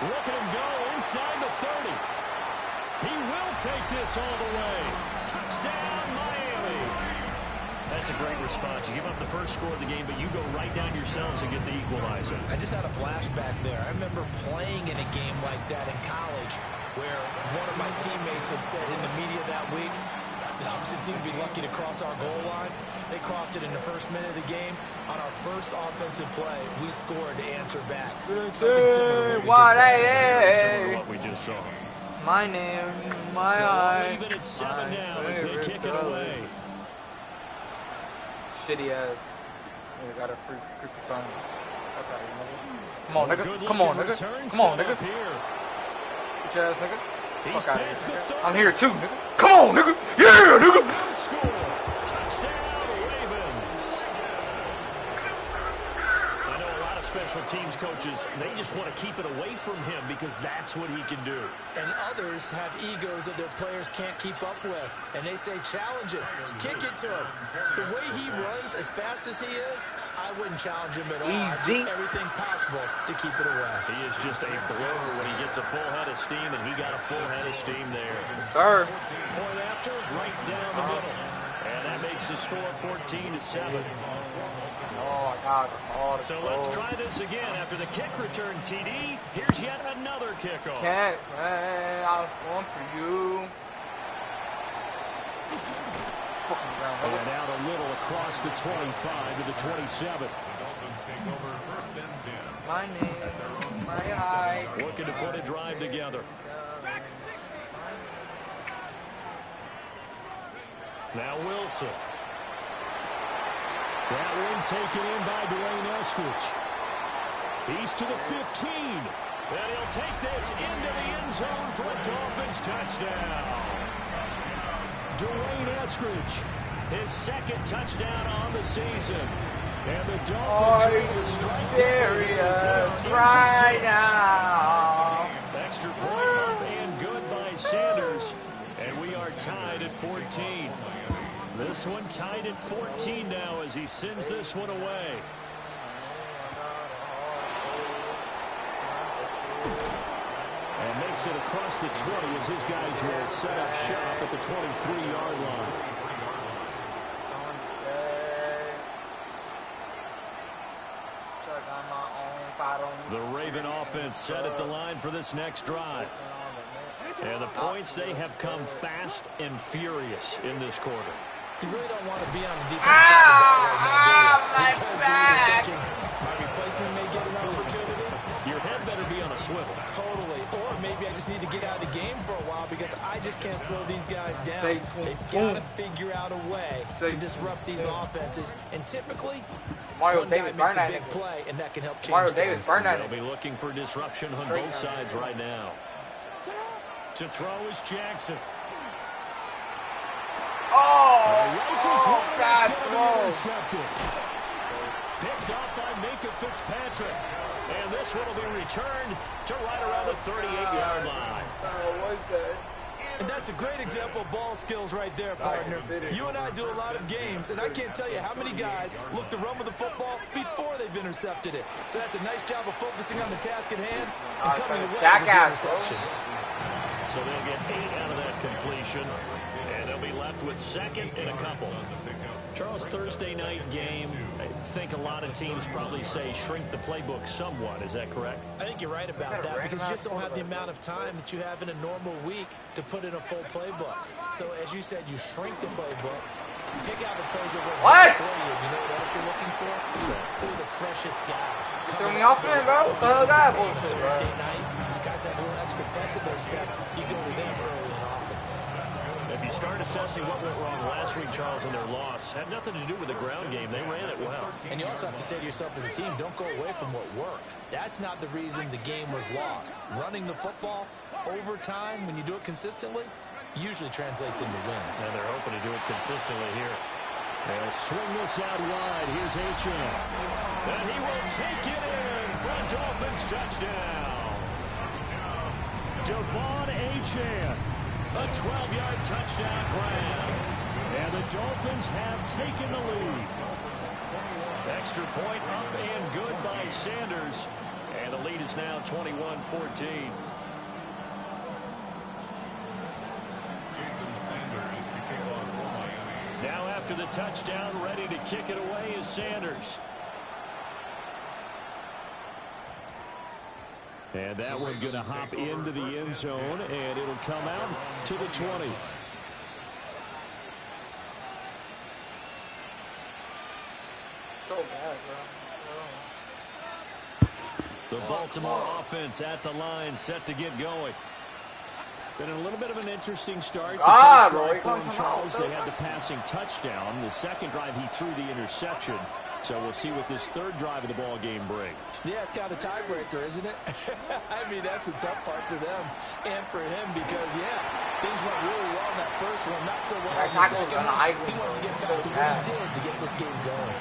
Look at him go inside the 30. He will take this all the way. Touchdown, Miami. That's a great response. You give up the first score of the game, but you go right down yourselves and get the equalizer. I just had a flashback there. I remember playing in a game like that in college where one of my teammates had said in the media that week, the opposite team would be lucky to cross our goal line. They crossed it in the first minute of the game. On our first offensive play, we scored to answer back. Something similar to what we just saw. My name, my eye. Even at 7 now as they kick it away. Shitty ass. We got a free time. Come on, nigga. Come on, nigga. Come on, nigga. Bitch ass nigga. Fuck out of here, nigga. I'm here too, nigga. Come on, nigga. Yeah, nigga. Score. Touchdown, Ravens. I know a lot of special teams coaches, they just want to keep it away from him because that's what he can do. And others have egos that their players can't keep up with. And they say, challenge it. Kick it to him. The way he runs as fast as he is, I wouldn't challenge him at all. I do everything possible to keep it away. He is just a blower when he gets a full head of steam, and he got a full head of steam there. Sir. Point after, right down the middle. And that makes the score 14-7. Oh, God. So let's try this again. After the kick return, TD, here's yet another kickoff. Can't, man. I was going for you. And out a little across the 25 to the 27. My name, my eye. Looking to put a drive together. Now Wilson. That one taken in by Dwayne Eskridge. He's to the 15. And he'll take this into the end zone for a Dolphins touchdown. Dwayne Eskridge, his second touchdown on the season. And the Dolphins are going to strike serious right now. Extra point up and good by Sanders. And we are tied at 14. This one tied at 14 now as he sends this one away. And makes it across the 20 as his guys will set up shop at the 23-yard line. The Raven offense set at the line for this next drive. And the points, they have come fast and furious in this quarter. You really don't want to be on the defense side of the ball right now, because you're thinking, my replacement may get an opportunity. Your head better be on a swivel. Totally. Or maybe I just need to get out of the game for a while because I just can't slow these guys down. They've got to figure out a way to disrupt these offenses. And typically, one guy makes a big play, and that can help change things. They'll be looking for disruption on both sides right now. To throw is Jackson. Bad throw. Picked up by Minkah Fitzpatrick. And this one will be returned to right around the 38-yard line. And that's a great example of ball skills right there, partner. You and I do a lot of games, and I can't tell you how many guys look to run with the football before they've intercepted it. So that's a nice job of focusing on the task at hand and coming away with the interception. So they'll get 8 out of that completion, and they'll be left with second and a couple. Charles, Thursday night game, I think a lot of teams probably say shrink the playbook somewhat. Is that correct? I think you're right about that because you just don't have the amount of time that you have in a normal week to put in a full playbook. So, as you said, you shrink the playbook, pick out the plays that work for you. You know what else you're looking for? Who are the freshest guys? Throw me off in, bro. Thursday night, guys have a little extra pep in their step. You go to them early and often. If you start assessing what went wrong last week, Charles, in their loss, had nothing to do with the ground game. They ran it well. And you also have to say to yourself as a team, don't go away from what worked. That's not the reason the game was lost. Running the football over time, when you do it consistently, usually translates into wins. And they're hoping to do it consistently here. They'll swing this out wide. Here's Achane. And he will take it in for a Dolphins touchdown. Devon Achane. A 12-yard touchdown grab. And the Dolphins have taken the lead. Extra point up and good by Sanders. And the lead is now 21-14. Now after the touchdown, ready to kick it away is Sanders. And that one going to hop into the end zone, and it'll come out to the 20. So bad, bro. The Baltimore offense at the line, set to get going. Been a little bit of an interesting start. The first drive for him, Charles, they had the passing touchdown. The second drive, he threw the interception. So we'll see what this third drive of the ball game brings. Yeah, it's kind of a tiebreaker, isn't it? I mean, that's the tough part for them and for him because, yeah, things went really well in that first one, not so well in the second one. He wants to get back to what he did to get this game going.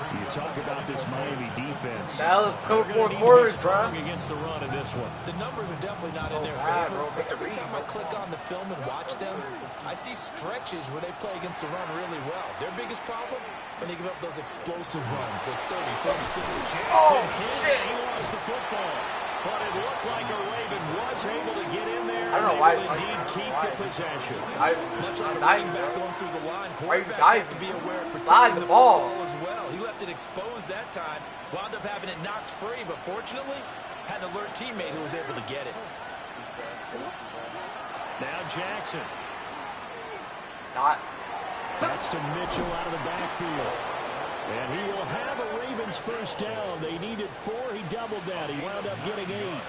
You talk about this Miami defense. That was cover 4 quarters, bro. Against the run in this one. The numbers are definitely not in their favor. Every time I click on the film and watch them, I see stretches where they play against the run really well. Their biggest problem? When they give up those explosive runs, those 30, 40, 50. Oh, shit. He lost the football. But it looked like a Raven was able to get in there. I don't know why. Indeed Keep the possession. Much like a running back going through the line, quarterbacks have to be aware of protecting the ball as well. He left it exposed that time, wound up having it knocked free, but fortunately, had an alert teammate who was able to get it. Now Jackson. Not. That's to Mitchell out of the backfield. And he will have a Ravens first down. They needed 4. He doubled that. He wound up getting 8.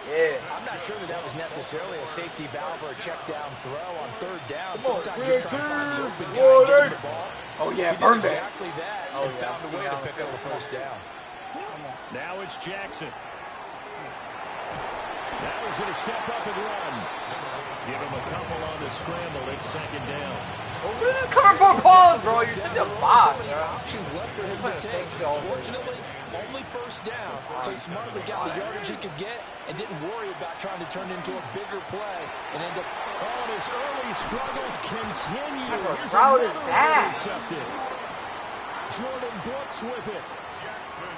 Yeah. I'm not sure that was necessarily a safety valve or a check down throw on third down. Sometimes just try to find the open guy and get him the ball. Oh, yeah, he did exactly that and found a way to pick up a first down. Now it's Jackson. Now he's going to step up and run. Give him a couple on the scramble. It's second down. Cover 4 balls, bro. You're such a bot, so many options left for him to take. Fortunately, only first down. So he smartly got the yardage he could get and didn't worry about trying to turn into a bigger play and end up. Oh, and his early struggles continue. What route is that? Jordan Brooks with it.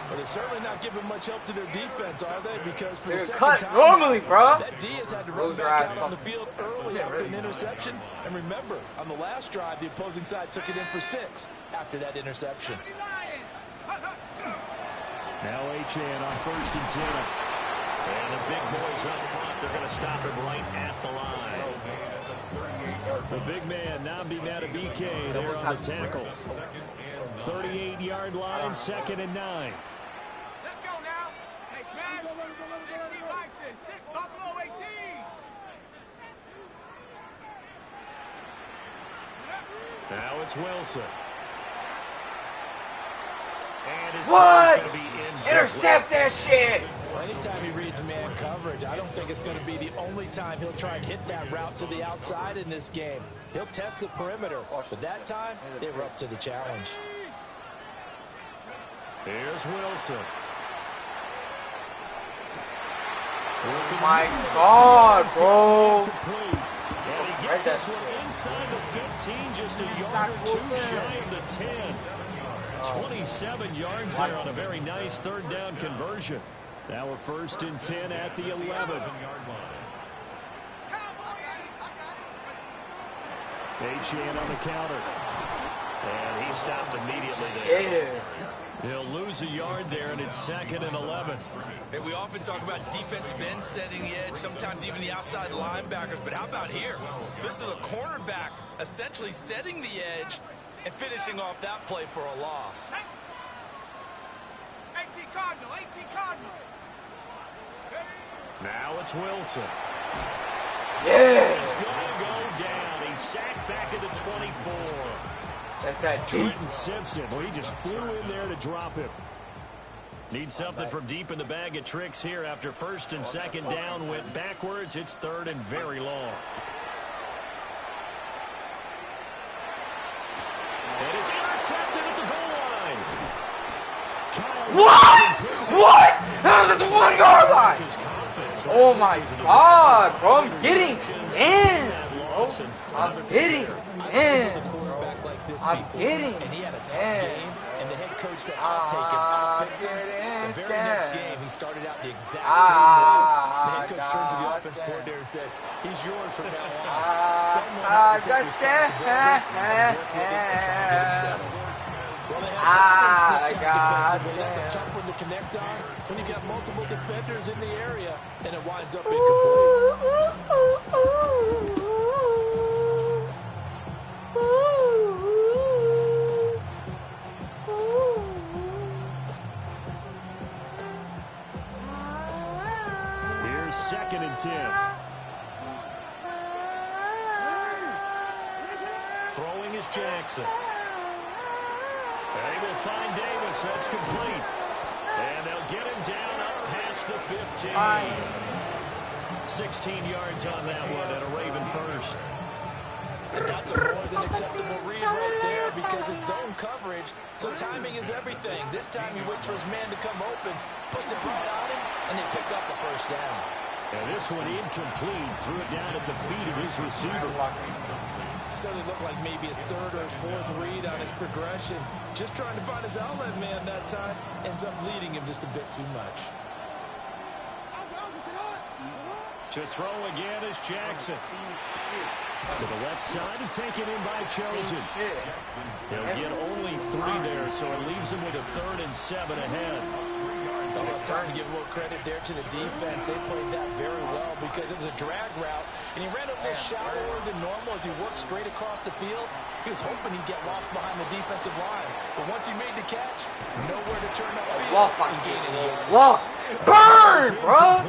But they're certainly not giving much help to their defense, are they? Because for the second cut time, normally, bro. That Diaz had to run back out on the field early after an interception. And remember, on the last drive, the opposing side took it in for 6 after that interception. Now Achane on 1st and 10. And the big boys up front, they're going to stop him right at the line. The big man, Nnamdi Madubuike, there on the tackle. 38-yard line, 2nd and 9. Let's go now. Hey, Smash. 60 Bison, 6 Buffalo 18. Now it's Wilson. And his what? Gonna be Intercept that shit. Well, anytime he reads man coverage, I don't think it's going to be the only time he'll try and hit that route to the outside in this game. He'll test the perimeter, but that time, they were up to the challenge. Here's Wilson. Oh my God, bro. And he gets this one inside the 15, just a yard or 2 shy of the 10. 27 yards there on a very nice third down conversion. Now we're 1st and 10 at the 11-yard line. Achane on the counter. And he stopped immediately there. Yeah. He'll lose a yard there, and it's 2nd and 11. Hey, we often talk about defensive ends setting the edge, sometimes even the outside linebackers, but how about here? This is a cornerback essentially setting the edge and finishing off that play for a loss. 18 Cardinal, 18 Cardinal. Now it's Wilson. Yeah. He's going to go down. He's sacked back at the 24. That's that Trenton Simpson. Well, he just flew in there to drop him. Need something from deep in the bag of tricks here after 1st and 2nd down went backwards. It's 3rd and very long. And it's intercepted at the goal line. What? What? That was at the 1-yard line. Oh my God, bro. I'm getting in. I'm getting in. I'm getting in. coach said, I'll take him, I'll fix him. The very next game, he started out the exact same way. The head coach turned to the offense coordinator and said, he's yours from now on. Someone has to take responsibility and work with him and try to get him settled. Well, they have defensively. That's a tough one to connect on when you got multiple defenders in the area, and it winds up incomplete. Here's 2nd and 10. Throwing is Jackson. They will find Davis. That's complete. And they'll get him down up past the 15. 16 yards on that one and a Raven first. That's a more than acceptable read right there because it's zone coverage, so timing is everything. This time he waits for his man to come open, puts it right on him, and they pick up the first down. And this one incomplete. Threw it down at the feet of his receiver. Certainly looked like maybe his 3rd or his 4th read on his progression. Just trying to find his outlet man that time. Ends up leading him just a bit too much. To throw again is Jackson. To the left side and taken in by Chosen. He'll get only 3 there, so it leaves him with a 3rd and 7 ahead. Well, it's time to give a little credit there to the defense. They played that very well because it was a drag route, and he ran a little shallower than normal as he worked straight across the field. He was hoping he'd get lost behind the defensive line, but once he made the catch, nowhere to turn upfield and gain any yards. Burn, bro!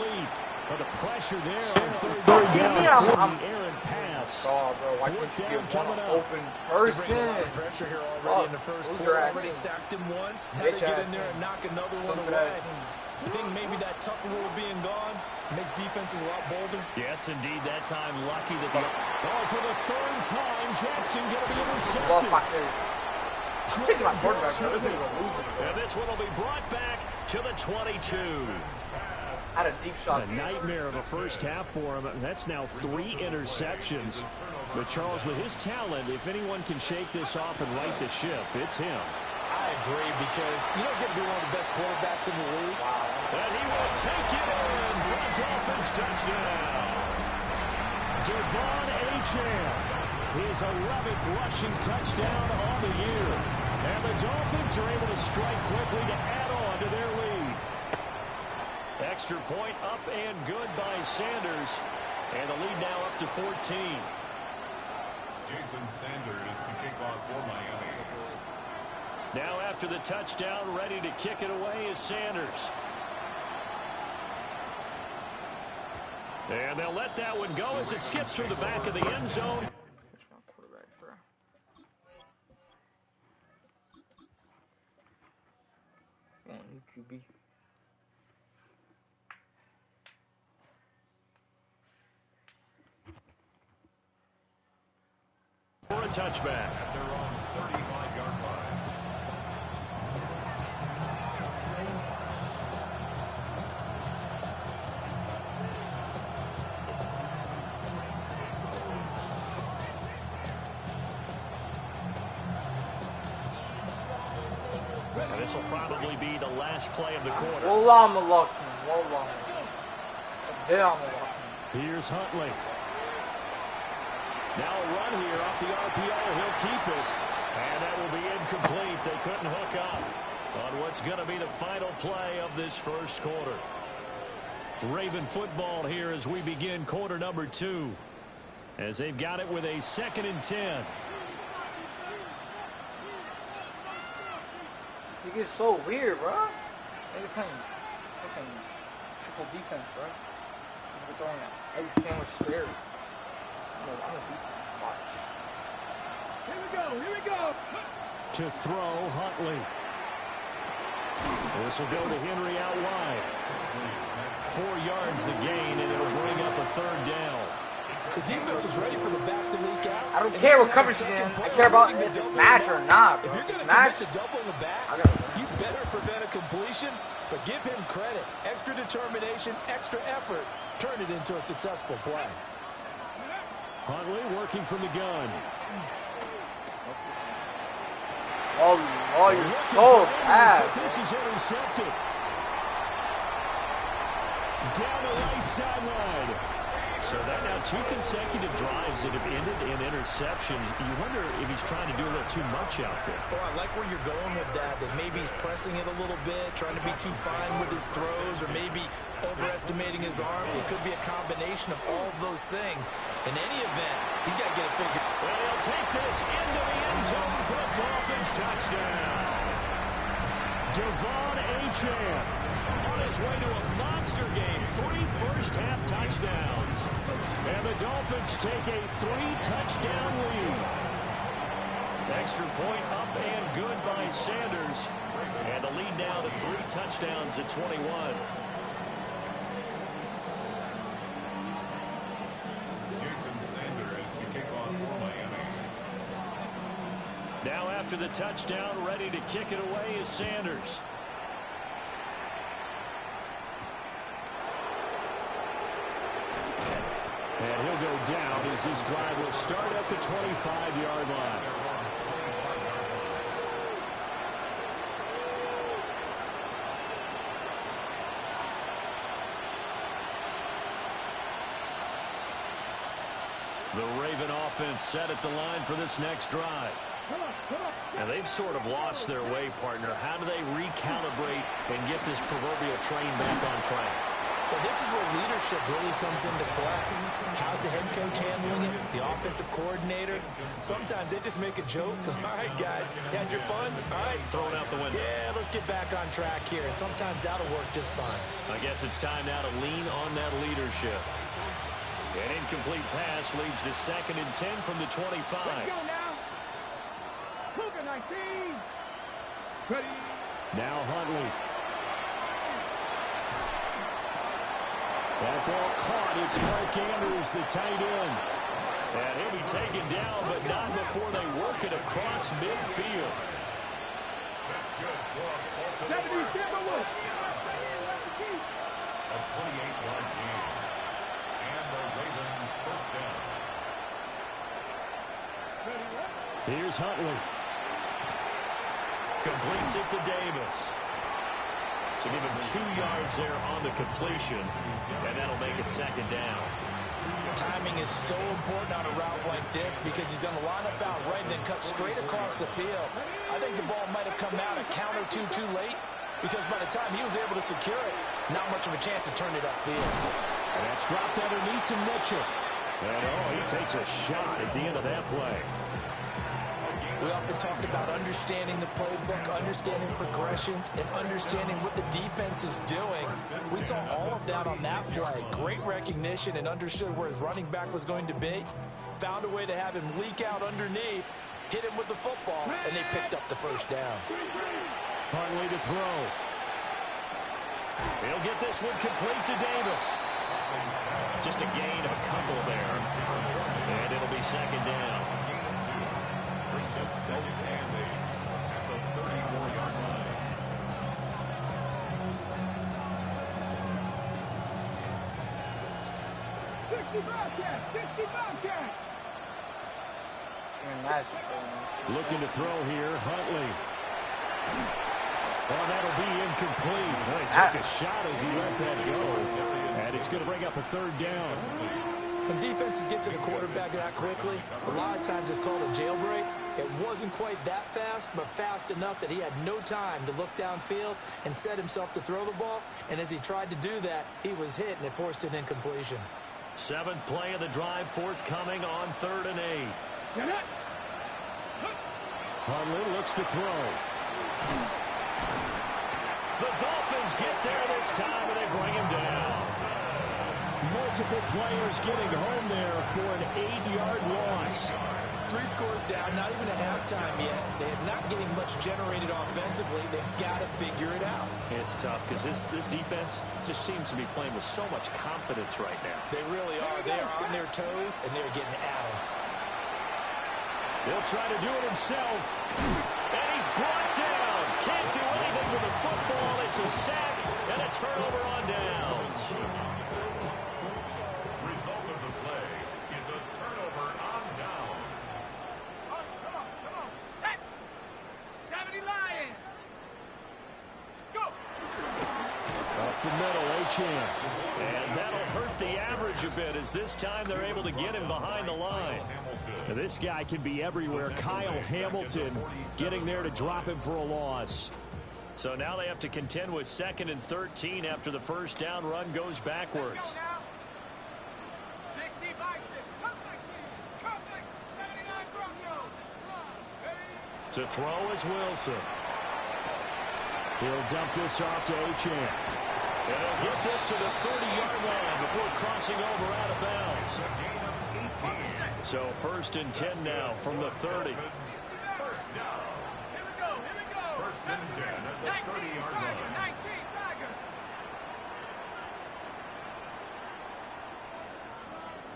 But the pressure there on 3rd down. Aaron pass. Oh, bro, why can't you get one open person? Pressure here already in the first quarter. Already sacked him once. Now they get in there and knock another one away. I think maybe that Tucker rule being gone makes defenses a lot bolder. Yes, indeed. That time, lucky that for the 3rd time, Jackson going to be intercepted. And this one will be brought back to the 22. Had a deep shot. A nightmare of a first half for him. That's now 3 interceptions. But Charles, with his talent, if anyone can shake this off and right the ship, it's him. I agree because you don't get to be one of the best quarterbacks in the league. And he will take it in for a Dolphins touchdown. Devon Achane, his 11th rushing touchdown on the year. And the Dolphins are able to strike quickly to add on to their lead. Extra point up and good by Sanders. And the lead now up to 14. Jason Sanders to kick off for Miami. Now after the touchdown, ready to kick it away is Sanders. And they'll let that one go as it skips through the back of the end zone. QB. For a touchback. At their own 35-yard line. This will probably be the last play of the quarter. Here's Huntley. Now a run here off the RPO. He'll keep it. And that will be incomplete. They couldn't hook up on what's going to be the final play of this first quarter. Raven football here as we begin quarter number 2. As they've got it with a 2nd and 10. It gets so weird, bro. They're playing fucking triple defense, bro. They're throwing an egg sandwich scary. I'm a defense. Watch. Here we go. To throw, Huntley. This will go to Henry out wide. 4 yards the gain, and it'll bring up a 3rd down. The defense is ready for the back to leak out. I don't care what coverage is in. I care about if it's smash or not, bro. If you're going to smash, commit to doubling the back, you better prevent a completion, but give him credit. Extra determination, extra effort. Turn it into a successful play. Huntley working from the gun. Oh, you're so bad. But this is intercepted. Down the right sideline. So that now 2 consecutive drives that have ended in interceptions. You wonder if he's trying to do a little too much out there. Well, I like where you're going with that maybe he's pressing it a little bit, trying to be too fine with his throws, or maybe overestimating his arm. It could be a combination of all of those things. In any event, he's got to get it figured. Well, he'll take this into the end zone for a Dolphins touchdown. Devon Achane on his way to a monster game. 3 first-half touchdowns. And the Dolphins take a 3-touchdown lead. Extra point up and good by Sanders. And the lead now to 3 touchdowns at 21. Jason Sanders to kick off for Miami. Now after the touchdown, ready to kick it away is Sanders. And he'll go down as this drive will start at the 25-yard line. The Raven offense set at the line for this next drive. And they've sort of lost their way, partner. How do they recalibrate and get this proverbial train back on track? Well, this is where leadership really comes into play. How's the head coach handling it? The offensive coordinator? Sometimes they just make a joke. All right, guys, you had your fun? All right. Thrown out the window. Yeah, let's get back on track here. And sometimes that'll work just fine. I guess it's time now to lean on that leadership. An incomplete pass leads to 2nd and 10 from the 25. Let's go now. Cougar 19. Ready. Now Huntley. That ball caught. It's Mark Andrews, the tight end. And he'll be taken down, but not before they work it across midfield. That's good for a 28-yard gain. And the Ravens first down. Here's Huntley. Completes it to Davis. So give him 2 yards there on the completion, and that'll make it 2nd down. Timing is so important on a route like this because he's going to line up out right and then cut straight across the field. I think the ball might have come out a count or two too late because by the time he was able to secure it, not much of a chance to turn it upfield. And that's dropped underneath to Mitchell. And he takes a shot at the end of that play. We often talk about understanding the playbook, understanding progressions, and understanding what the defense is doing. We saw all of that on that play. Great recognition and understood where his running back was going to be. Found a way to have him leak out underneath, hit him with the football, and they picked up the first down. Huntley to throw. He'll get this one complete to Davis. Just a gain of a couple there. And it'll be 2nd down. Brings up 2nd and 8 at the 34-yard line. Looking to throw here, Huntley. Well, that'll be incomplete. Well, he took a shot as he let that go. And it's going to bring up a 3rd down. When defenses get to the quarterback that quickly, a lot of times it's called a jailbreak. It wasn't quite that fast, but fast enough that he had no time to look downfield and set himself to throw the ball. And as he tried to do that, he was hit, and it forced an incompletion. 7th play of the drive, forthcoming on 3rd and 8. Huntley looks to throw. The Dolphins get there this time, and they bring him down. Multiple players getting home there for an 8-yard loss. 3 scores down, not even a halftime yet. They're not getting much generated offensively. They've got to figure it out. It's tough because this defense just seems to be playing with so much confidence right now. They really are. They are on their toes, and they're getting at them. He'll try to do it himself. And he's brought down. Can't do anything with the football. It's a sack and a turnover on downs. Result of the play is a turnover on downs. Come on. Set. And that'll hurt the average a bit as this time they're able to get him behind the line. Now, this guy can be everywhere. Kyle Hamilton getting there to drop him for a loss. So now they have to contend with 2nd and 13 after the first down run goes backwards. To throw is Wilson. He'll dump this off to Achane. And he'll get this to the 30-yard line before crossing over out of bounds. So 1st and 10 now from the 30. First down. Here we go. 1st and 10 at the 30-yard line. 19, Tiger.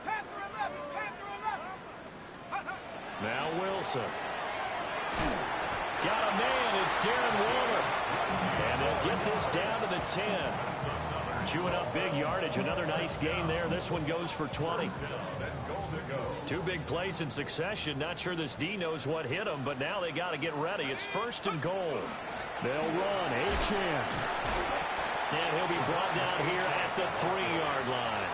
Panther 11. Now Wilson. Got a man. It's Darren Waller. And they'll get this down to the 10. Chewing up big yardage. Another nice gain there. This one goes for 20. 2 big plays in succession. Not sure this D knows what hit him, but now they got to get ready. It's 1st and goal. They'll run. Achane. And he'll be brought down here at the 3-yard line.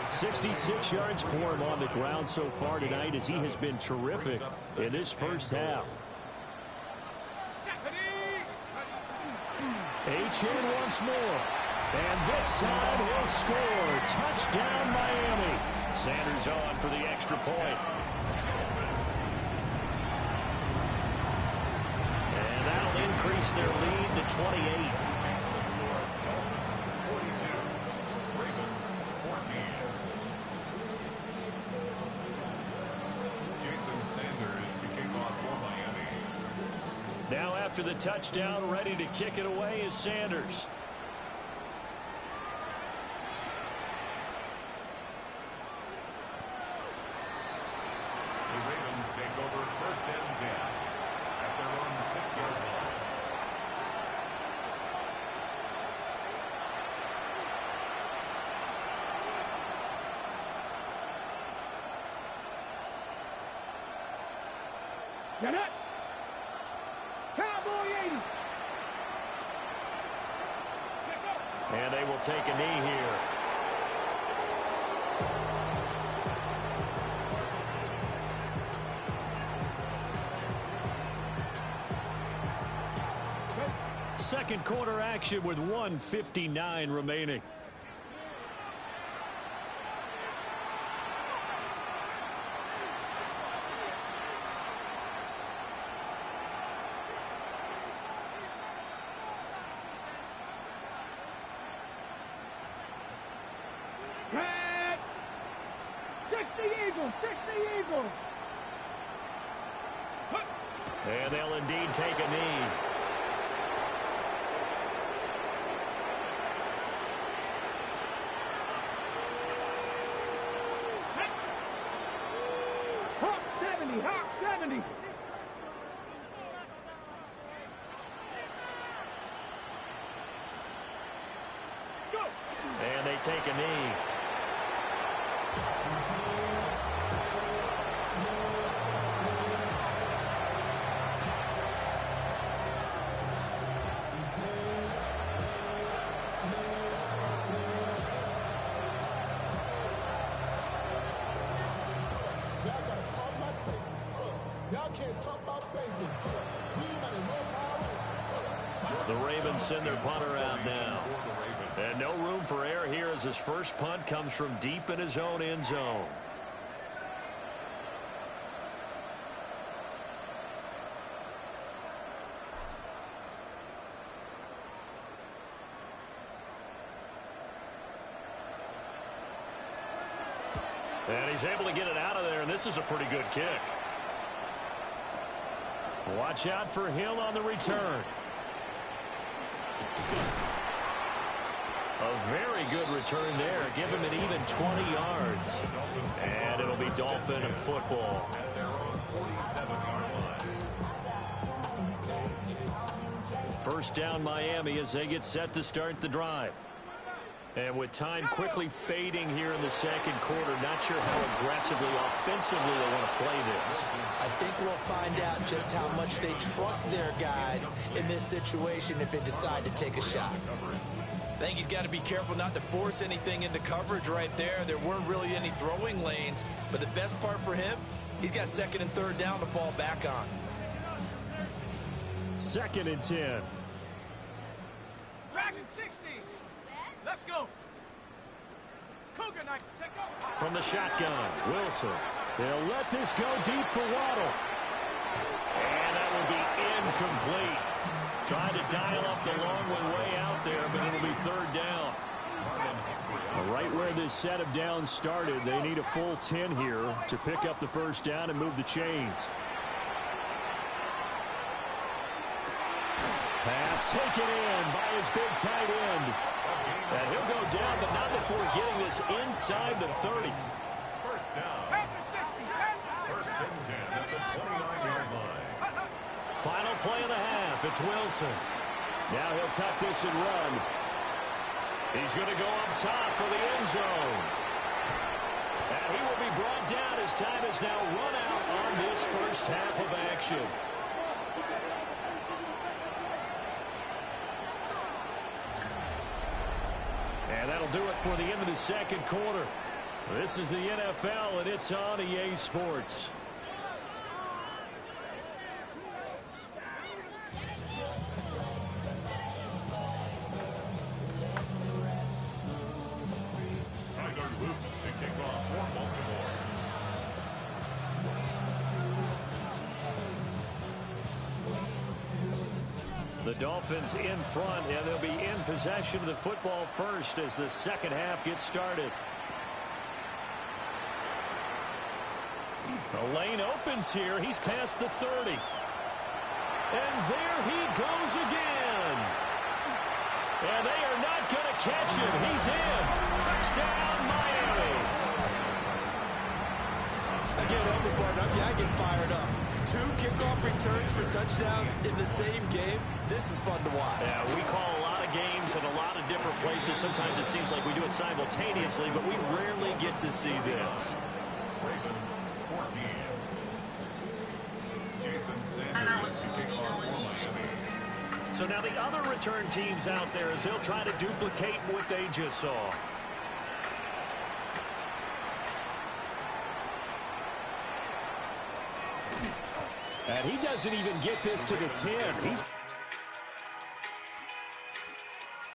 66 yards for him on the ground so far tonight as he has been terrific in this first half. Achane once more. And this time he'll score. Touchdown, Miami. Sanders on for the extra point. And that'll increase their lead to 28. Now after the touchdown, ready to kick it away is Sanders. The Ravens take over 1st and 10 at their own 6-yard line. Get it! Cowboy 80! And they will take a knee here. Second quarter action with 1:59 remaining. Red! 60 Eagles! 60 Eagles! And they'll indeed take a knee. Hawk 70! Hawk 70! Go! And they take a knee. The Ravens send their punter out now. And no room for error here as his first punt comes from deep in his own end zone. And he's able to get it out of there, and this is a pretty good kick. Watch out for Hill on the return. A very good return there. Give him an even 20 yards. And it'll be Dolphin and football. At their own 47-yard line. First down Miami as they get set to start the drive. And with time quickly fading here in the second quarter, not sure how aggressively, offensively they want to play this. I think we'll find out just how much they trust their guys in this situation if they decide to take a shot. I think he's got to be careful not to force anything into coverage right there. There weren't really any throwing lanes, but the best part for him, he's got 2nd and 3rd down to fall back on. 2nd and 10. Dragon 60. Let's go. Cougar knife. Take over. From the shotgun, Wilson. They'll let this go deep for Waddle. And that will be incomplete. Trying to dial up the long one way out there, but it'll be 3rd down. Right where this set of downs started, they need a full 10 here to pick up the 1st down and move the chains. Pass taken in by his big tight end. And he'll go down, but not before getting this inside the 30. 1st down. 1st and 10 at the 29-yard line. Final play of the half. It's Wilson. Now he'll tuck this and run. He's going to go up top for the end zone. And he will be brought down as time is now run out on this 1st half of action. And that'll do it for the end of the 2nd quarter. This is the NFL, and it's on EA Sports. Tyler Luke to kick off for Baltimore. The Dolphins in front, and they'll be in possession of the football first as the 2nd half gets started. The lane opens here. He's past the 30. And there he goes again. And they are not going to catch him. He's in. Touchdown, Miami. Again, I get fired up. 2 kickoff returns for touchdowns in the same game. This is fun to watch. Yeah, we call a lot of games in a lot of different places. Sometimes it seems like we do it simultaneously, but we rarely get to see this. Ravens 14. Jason Sanders to kick off for Miami. So now the other return teams out there, as they'll try to duplicate what they just saw. And he doesn't even get this to the 10. He's